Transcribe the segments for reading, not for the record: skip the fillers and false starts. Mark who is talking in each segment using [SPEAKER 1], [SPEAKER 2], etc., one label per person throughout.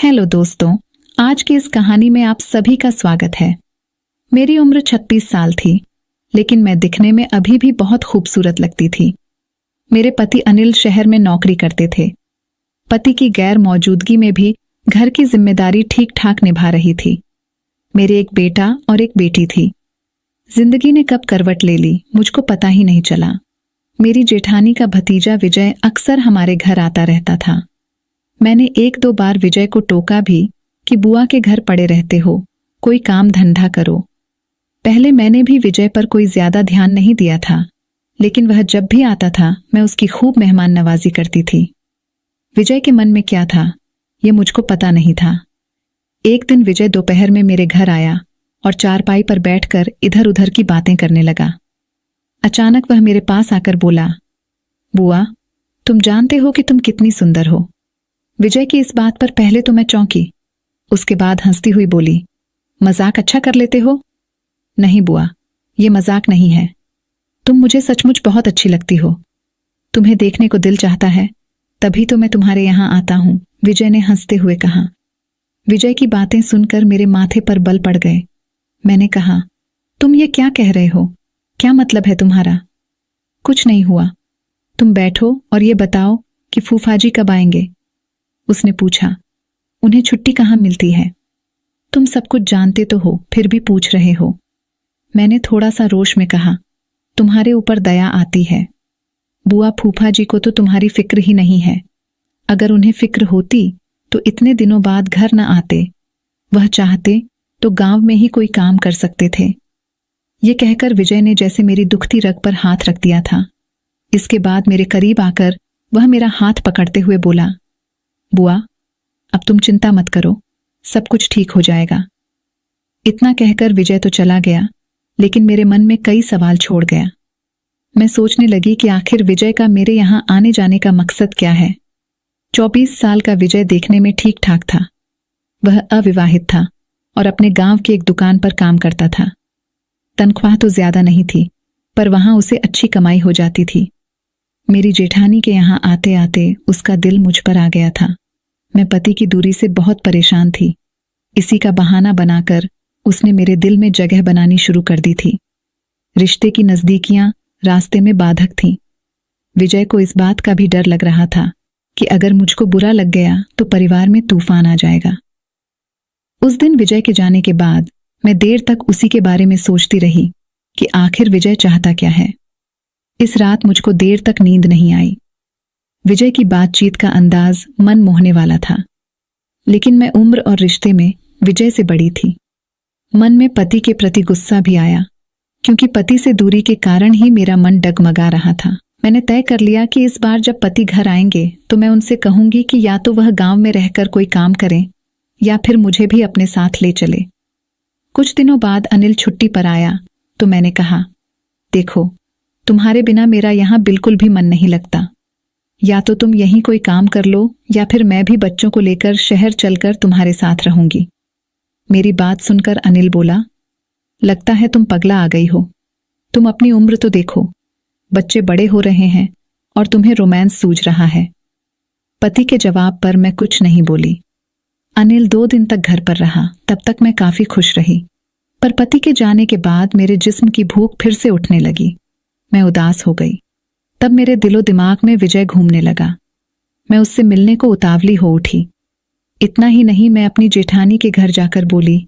[SPEAKER 1] Hello दोस्तों, आज की इस कहानी में आप सभी का स्वागत है। मेरी उम्र 36 साल थी, लेकिन मैं दिखने में अभी भी बहुत खूबसूरत लगती थी। मेरे पति अनिल शहर में नौकरी करते थे। पति की गैर मौजूदगी में भी घर की जिम्मेदारी ठीक ठाक निभा रही थी। मेरे एक बेटा और एक बेटी थी। जिंदगी ने कब करवट ले ली मुझको पता ही नहीं चला। मेरी जेठानी का भतीजा विजय अक्सर हमारे घर आता रहता था। मैंने एक दो बार विजय को टोका भी कि बुआ के घर पड़े रहते हो, कोई काम धंधा करो। पहले मैंने भी विजय पर कोई ज्यादा ध्यान नहीं दिया था, लेकिन वह जब भी आता था मैं उसकी खूब मेहमान नवाजी करती थी। विजय के मन में क्या था ये मुझको पता नहीं था। एक दिन विजय दोपहर में मेरे घर आया और चारपाई पर बैठकर इधर उधर की बातें करने लगा। अचानक वह मेरे पास आकर बोला, बुआ, तुम जानते हो कि तुम कितनी सुंदर हो। विजय की इस बात पर पहले तो मैं चौंकी, उसके बाद हंसती हुई बोली, मजाक अच्छा कर लेते हो? नहीं बुआ, ये मजाक नहीं है। तुम मुझे सचमुच बहुत अच्छी लगती हो। तुम्हें देखने को दिल चाहता है, तभी तो मैं तुम्हारे यहां आता हूं, विजय ने हंसते हुए कहा। विजय की बातें सुनकर मेरे माथे पर बल पड़ गए। मैंने कहा, तुम ये क्या कह रहे हो? क्या मतलब है तुम्हारा? कुछ नहीं हुआ। तुम बैठो और ये बताओ कि फूफाजी कब आएंगे? उसने पूछा। उन्हें छुट्टी कहाँ मिलती है? तुम सब कुछ जानते तो हो, फिर भी पूछ रहे हो। मैंने थोड़ा सा रोष में कहा, तुम्हारे ऊपर दया आती है। बुआ फूफा जी को तो तुम्हारी फिक्र ही नहीं है। अगर उन्हें फिक्र होती तो इतने दिनों बाद घर न आते। वह चाहते तो गांव में ही कोई काम कर सकते थे। ये कहकर विजय ने जैसे मेरी दुखती रग पर हाथ रख दिया था। इसके बाद मेरे करीब आकर वह मेरा हाथ पकड़ते हुए बोला, बुआ, अब तुम चिंता मत करो, सब कुछ ठीक हो जाएगा। इतना कहकर विजय तो चला गया, लेकिन मेरे मन में कई सवाल छोड़ गया। मैं सोचने लगी कि आखिर विजय का मेरे यहां आने जाने का मकसद क्या है। 24 साल का विजय देखने में ठीक ठाक था। वह अविवाहित था और अपने गांव की एक दुकान पर काम करता था। तनख्वाह तो ज्यादा नहीं थी, पर वहां उसे अच्छी कमाई हो जाती थी। मेरी जेठानी के यहां आते आते उसका दिल मुझ पर आ गया था। मैं पति की दूरी से बहुत परेशान थी। इसी का बहाना बनाकर उसने मेरे दिल में जगह बनानी शुरू कर दी थी। रिश्ते की नजदीकियां रास्ते में बाधक थीं। विजय को इस बात का भी डर लग रहा था कि अगर मुझको बुरा लग गया तो परिवार में तूफान आ जाएगा। उस दिन विजय के जाने के बाद मैं देर तक उसी के बारे में सोचती रही कि आखिर विजय चाहता क्या है। इस रात मुझको देर तक नींद नहीं आई। विजय की बातचीत का अंदाज मन मोहने वाला था, लेकिन मैं उम्र और रिश्ते में विजय से बड़ी थी। मन में पति के प्रति गुस्सा भी आया, क्योंकि पति से दूरी के कारण ही मेरा मन डगमगा रहा था। मैंने तय कर लिया कि इस बार जब पति घर आएंगे तो मैं उनसे कहूंगी कि या तो वह गांव में रहकर कोई काम करें या फिर मुझे भी अपने साथ ले चले। कुछ दिनों बाद अनिल छुट्टी पर आया तो मैंने कहा, देखो, तुम्हारे बिना मेरा यहां बिल्कुल भी मन नहीं लगता। या तो तुम यहीं कोई काम कर लो या फिर मैं भी बच्चों को लेकर शहर चलकर तुम्हारे साथ रहूंगी। मेरी बात सुनकर अनिल बोला, लगता है तुम पगला आ गई हो। तुम अपनी उम्र तो देखो, बच्चे बड़े हो रहे हैं और तुम्हें रोमांस सूझ रहा है। पति के जवाब पर मैं कुछ नहीं बोली। अनिल 2 दिन तक घर पर रहा, तब तक मैं काफी खुश रही। पर पति के जाने के बाद मेरे जिस्म की भूख फिर से उठने लगी। मैं उदास हो गई। तब मेरे दिलो दिमाग में विजय घूमने लगा। मैं उससे मिलने को उतावली हो उठी। इतना ही नहीं, मैं अपनी जेठानी के घर जाकर बोली,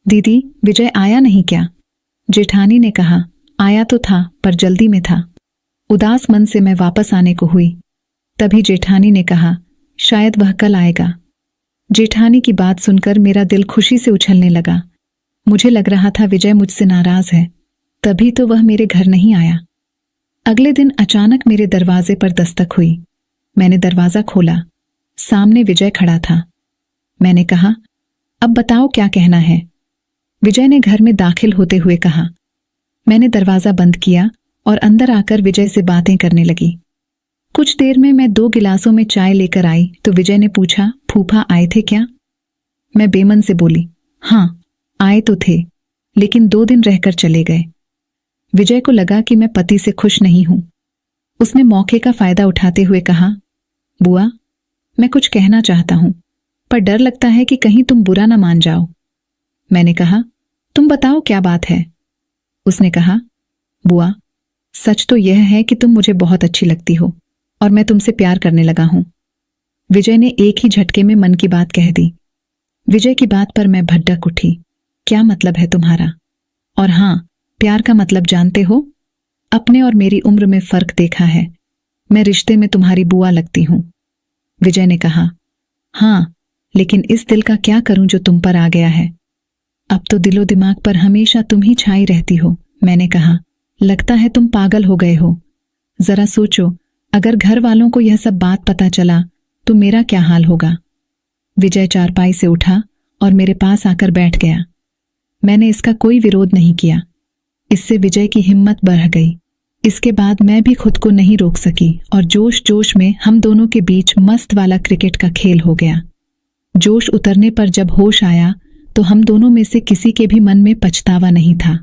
[SPEAKER 1] दीदी, विजय आया नहीं क्या? जेठानी ने कहा, आया तो था पर जल्दी में था। उदास मन से मैं वापस आने को हुई। तभी जेठानी ने कहा, शायद वह कल आएगा। जेठानी की बात सुनकर मेरा दिल खुशी से उछलने लगा। मुझे लग रहा था विजय मुझसे नाराज है, तभी तो वह मेरे घर नहीं आया। अगले दिन अचानक मेरे दरवाजे पर दस्तक हुई। मैंने दरवाजा खोला। सामने विजय खड़ा था। मैंने कहा, अब बताओ क्या कहना है? विजय ने घर में दाखिल होते हुए कहा। मैंने दरवाजा बंद किया और अंदर आकर विजय से बातें करने लगी। कुछ देर में मैं 2 गिलासों में चाय लेकर आई तो विजय ने पूछा, फूफा आए थे क्या? मैं बेमन से बोली, हाँ, आए तो थे, लेकिन 2 दिन रहकर चले गए। विजय को लगा कि मैं पति से खुश नहीं हूं। उसने मौके का फायदा उठाते हुए कहा, बुआ, मैं कुछ कहना चाहता हूं। पर डर लगता है कि कहीं तुम बुरा ना मान जाओ। मैंने कहा, तुम बताओ क्या बात है। उसने कहा, बुआ, सच तो यह है कि तुम मुझे बहुत अच्छी लगती हो और मैं तुमसे प्यार करने लगा हूं। विजय ने एक ही झटके में मन की बात कह दी। विजय की बात पर मैं भड़क उठी। क्या मतलब है तुम्हारा? और हां, प्यार का मतलब जानते हो? अपने और मेरी उम्र में फर्क देखा है। मैं रिश्ते में तुम्हारी बुआ लगती हूं। विजय ने कहा, हां, लेकिन इस दिल का क्या करूं जो तुम पर आ गया है? अब तो दिलो दिमाग पर हमेशा तुम ही छाई रहती हो। मैंने कहा, लगता है तुम पागल हो गए हो। जरा सोचो, अगर घर वालों को यह सब बात पता चला तो मेरा क्या हाल होगा? विजय चारपाई से उठा और मेरे पास आकर बैठ गया। मैंने इसका कोई विरोध नहीं किया। इससे विजय की हिम्मत बढ़ गई। इसके बाद मैं भी खुद को नहीं रोक सकी और जोश जोश में हम दोनों के बीच मस्त वाला क्रिकेट का खेल हो गया। जोश उतरने पर जब होश आया तो हम दोनों में से किसी के भी मन में पछतावा नहीं था।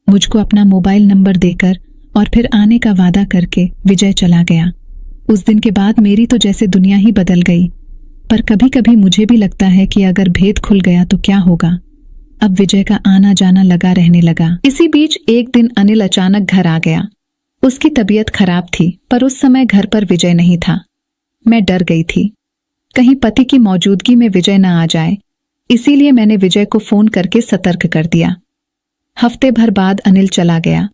[SPEAKER 1] मुझको अपना मोबाइल नंबर देकर और फिर आने का वादा करके विजय चला गया। उस दिन के बाद मेरी तो जैसे दुनिया ही बदल गई। पर कभी कभी मुझे भी लगता है कि अगर भेद खुल गया तो क्या होगा। अब विजय का आना जाना लगा रहने लगा। इसी बीच एक दिन अनिल अचानक घर आ गया। उसकी तबीयत खराब थी, पर उस समय घर पर विजय नहीं था। मैं डर गई थी, कहीं पति की मौजूदगी में विजय न आ जाए। इसीलिए मैंने विजय को फोन करके सतर्क कर दिया। हफ्ते भर बाद अनिल चला गया,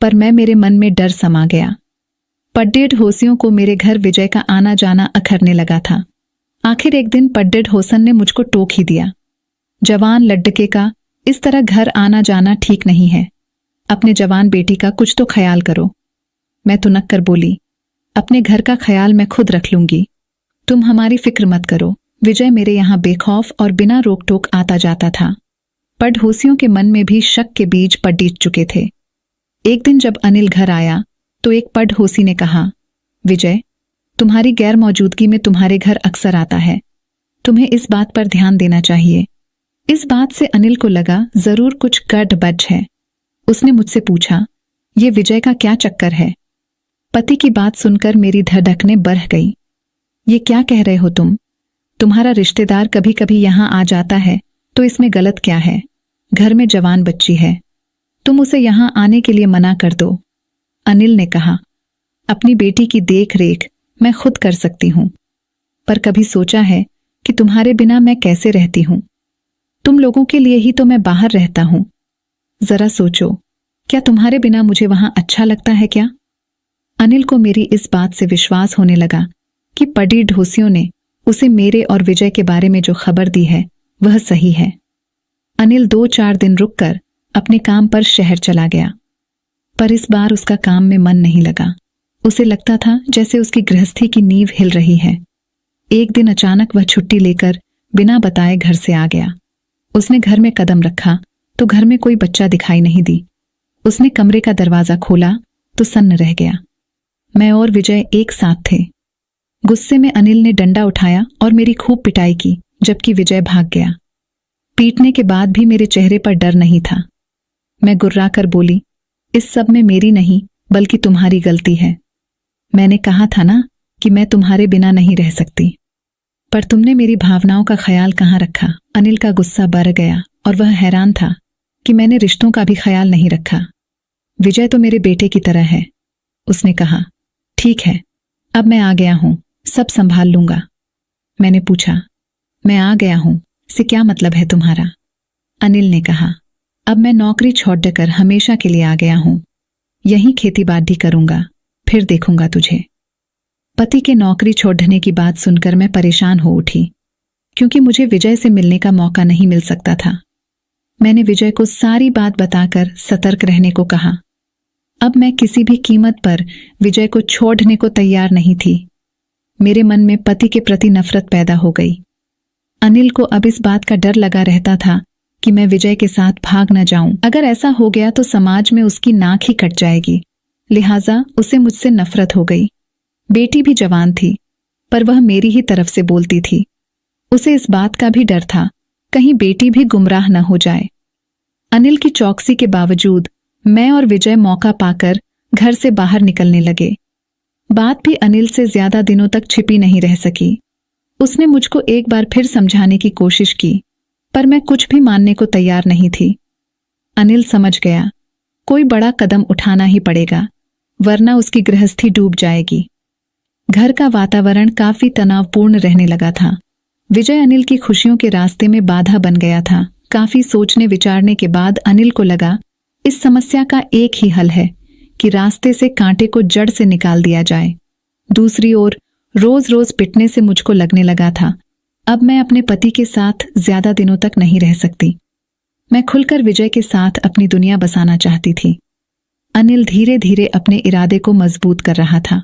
[SPEAKER 1] पर मेरे मन में डर समा गया। पड्डेड होसियों को मेरे घर विजय का आना जाना अखरने लगा था। आखिर एक दिन पड्डेड होसन ने मुझको टोक ही दिया, जवान लड्डके का इस तरह घर आना जाना ठीक नहीं है। अपने जवान बेटी का कुछ तो ख्याल करो। मैं तुनक कर बोली, अपने घर का ख्याल मैं खुद रख लूंगी, तुम हमारी फिक्र मत करो। विजय मेरे यहाँ बेखौफ और बिना रोक टोक आता जाता था। पड़होसियों के मन में भी शक के बीज पड़ीच चुके थे। एक दिन जब अनिल घर आया तो एक पड़होसी ने कहा, विजय, तुम्हारी गैर मौजूदगी में तुम्हारे घर अक्सर आता है, तुम्हें इस बात पर ध्यान देना चाहिए। इस बात से अनिल को लगा जरूर कुछ गड़बड़ है। उसने मुझसे पूछा, ये विजय का क्या चक्कर है? पति की बात सुनकर मेरी धड़कनें बढ़ गई। ये क्या कह रहे हो तुम? तुम्हारा रिश्तेदार कभी कभी यहां आ जाता है तो इसमें गलत क्या है? घर में जवान बच्ची है, तुम उसे यहां आने के लिए मना कर दो। अनिल ने कहा, अपनी बेटी की देख रेख मैं खुद कर सकती हूं, पर कभी सोचा है कि तुम्हारे बिना मैं कैसे रहती हूं? तुम लोगों के लिए ही तो मैं बाहर रहता हूं। जरा सोचो, क्या तुम्हारे बिना मुझे वहां अच्छा लगता है क्या? अनिल को मेरी इस बात से विश्वास होने लगा कि पड़ी ढोसियों ने उसे मेरे और विजय के बारे में जो खबर दी है वह सही है। अनिल 2-4 दिन रुककर अपने काम पर शहर चला गया, पर इस बार उसका काम में मन नहीं लगा। उसे लगता था जैसे उसकी गृहस्थी की नींव हिल रही है। एक दिन अचानक वह छुट्टी लेकर बिना बताए घर से आ गया। उसने घर में कदम रखा तो घर में कोई बच्चा दिखाई नहीं दी। उसने कमरे का दरवाजा खोला तो सन्न रह गया। मैं और विजय एक साथ थे। गुस्से में अनिल ने डंडा उठाया और मेरी खूब पिटाई की, जबकि विजय भाग गया। पीटने के बाद भी मेरे चेहरे पर डर नहीं था। मैं गुर्राकर बोली, इस सब में मेरी नहीं बल्कि तुम्हारी गलती है। मैंने कहा था ना कि मैं तुम्हारे बिना नहीं रह सकती, पर तुमने मेरी भावनाओं का ख्याल कहाँ रखा। अनिल का गुस्सा बढ़ गया और वह हैरान था कि मैंने रिश्तों का भी ख्याल नहीं रखा। विजय तो मेरे बेटे की तरह है। उसने कहा, ठीक है, अब मैं आ गया हूं, सब संभाल लूंगा। मैंने पूछा, मैं आ गया हूं से क्या मतलब है तुम्हारा? अनिल ने कहा, अब मैं नौकरी छोड़कर हमेशा के लिए आ गया हूं, यहीं खेती बाड़ी करूंगा, फिर देखूंगा तुझे। पति के नौकरी छोड़ने की बात सुनकर मैं परेशान हो उठी, क्योंकि मुझे विजय से मिलने का मौका नहीं मिल सकता था। मैंने विजय को सारी बात बताकर सतर्क रहने को कहा। अब मैं किसी भी कीमत पर विजय को छोड़ने को तैयार नहीं थी। मेरे मन में पति के प्रति नफरत पैदा हो गई। अनिल को अब इस बात का डर लगा रहता था कि मैं विजय के साथ भाग न जाऊं। अगर ऐसा हो गया तो समाज में उसकी नाक ही कट जाएगी। लिहाजा उसे मुझसे नफरत हो गई। बेटी भी जवान थी, पर वह मेरी ही तरफ से बोलती थी। उसे इस बात का भी डर था कहीं बेटी भी गुमराह न हो जाए। अनिल की चौकसी के बावजूद मैं और विजय मौका पाकर घर से बाहर निकलने लगे। बात भी अनिल से ज्यादा दिनों तक छिपी नहीं रह सकी। उसने मुझको एक बार फिर समझाने की कोशिश की, पर मैं कुछ भी मानने को तैयार नहीं थी। अनिल समझ गया, कोई बड़ा कदम उठाना ही पड़ेगा, वरना उसकी गृहस्थी डूब जाएगी। घर का वातावरण काफी तनावपूर्ण रहने लगा था। विजय अनिल की खुशियों के रास्ते में बाधा बन गया था। काफी सोचने विचारने के बाद अनिल को लगा, इस समस्या का एक ही हल है कि रास्ते से कांटे को जड़ से निकाल दिया जाए। दूसरी ओर रोज रोज पिटने से मुझको लगने लगा था, अब मैं अपने पति के साथ ज्यादा दिनों तक नहीं रह सकती। मैं खुलकर विजय के साथ अपनी दुनिया बसाना चाहती थी। अनिल धीरे धीरे अपने इरादे को मजबूत कर रहा था।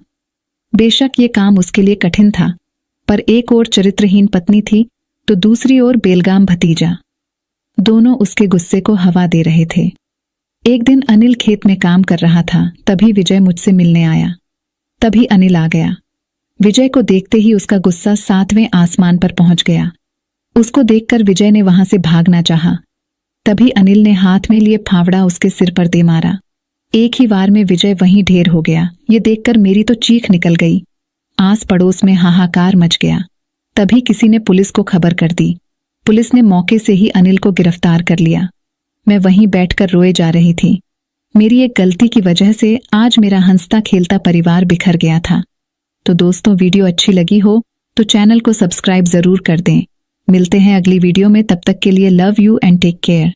[SPEAKER 1] बेशक ये काम उसके लिए कठिन था, पर एक ओर चरित्रहीन पत्नी थी तो दूसरी ओर बेलगाम भतीजा। दोनों उसके गुस्से को हवा दे रहे थे। एक दिन अनिल खेत में काम कर रहा था, तभी विजय मुझसे मिलने आया। तभी अनिल आ गया। विजय को देखते ही उसका गुस्सा 7वें आसमान पर पहुंच गया। उसको देखकर विजय ने वहां से भागना चाहा। तभी अनिल ने हाथ में लिए फावड़ा उसके सिर पर दे मारा। एक ही वार में विजय वहीं ढेर हो गया। ये देखकर मेरी तो चीख निकल गई। आस पड़ोस में हाहाकार मच गया। तभी किसी ने पुलिस को खबर कर दी। पुलिस ने मौके से ही अनिल को गिरफ्तार कर लिया। मैं वहीं बैठकर रोए जा रही थी। मेरी एक गलती की वजह से आज मेरा हंसता खेलता परिवार बिखर गया था। तो दोस्तों, वीडियो अच्छी लगी हो तो चैनल को सब्सक्राइब जरूर कर दें। मिलते हैं अगली वीडियो में, तब तक के लिए love you and take care.